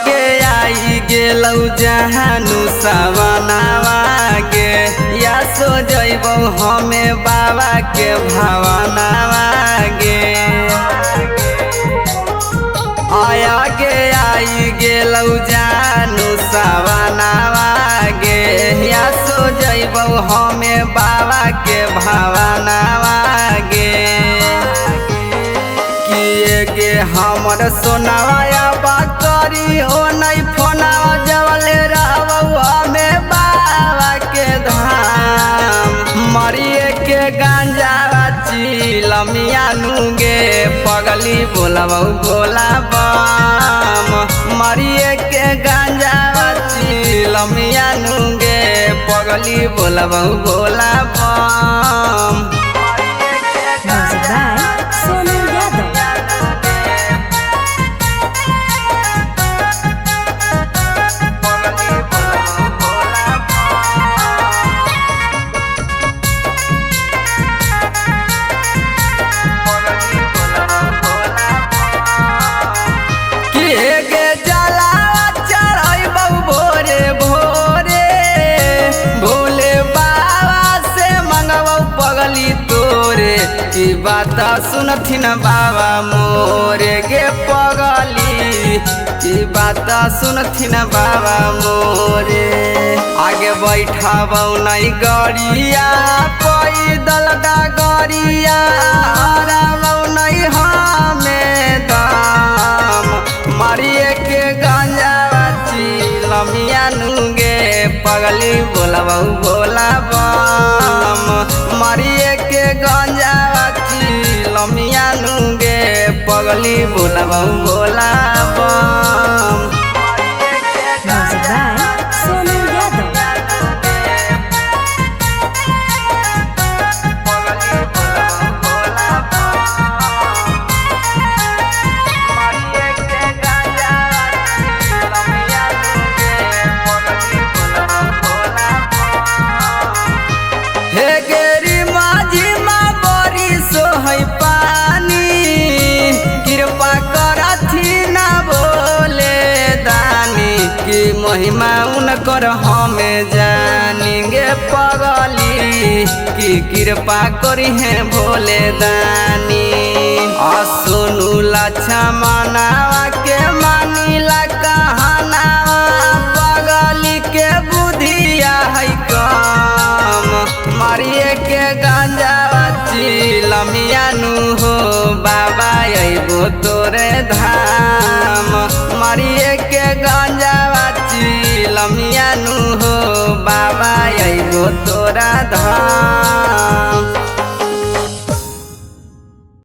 के आई गेलौ जहानु सवनावा गे या सो जइबौ हमें बाबा के भावनावा गे आया के आई गेलौ जानू सवनावा गे या सो जइबौ हमें बाबा के भावनावा गे किए गे हमर सोनावा बात करी हो नहीं फोनावा जवले रहबौ हमें बाबा के धाम मरिए के गांजावा चिलमिया नुगे पगली बोलबौ भोला बम मरिए के गांजावा चिलमिया नुगे पगली बोलबौ भोला बम। की बात सुनथिन बाबा मोरे गे पगली की बात सुनथिन बाबा मोरे आगे बैठाबौ नहीं गरिया पैदल डगरिया हराबौ नहीं हमें दाम मारिए के गांजावा चिलमिया नुगे पगली बोलबौ भोला बम मारिए के गांजावा चिलमिया नुगे पगली बोलबौ भोला बम। हे गेरी माझी माँ बरी सोहै पानी कृपा करथी ना बोले दानी की महिमा उनकर हमें जानेंगे पगली की कृपा करी है भोले दानी असुनु लच्छा मनावा के मानिला कहनावा पगली के बुधिया है कम मारिए के गांजावा चिलमिया नु हो बाबा अइबो तोरे धाम मारिए के गांजावा चिलमिया नु हो बाबा अइबो तोरा धाम।